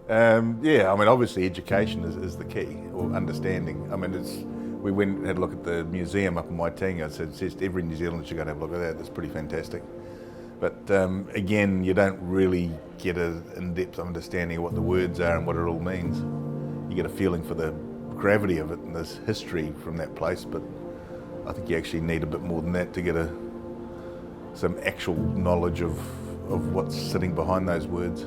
Yeah, I mean, obviously education is the key, or understanding. I mean, we went and had a look at the museum up in Waitinga. So it says every New Zealander should go and have a look at that. That's pretty fantastic. But again, you don't really get an in-depth understanding of what the words are and what it all means. You get a feeling for the gravity of it and this history from that place, but I think you actually need a bit more than that to get some actual knowledge of what's sitting behind those words.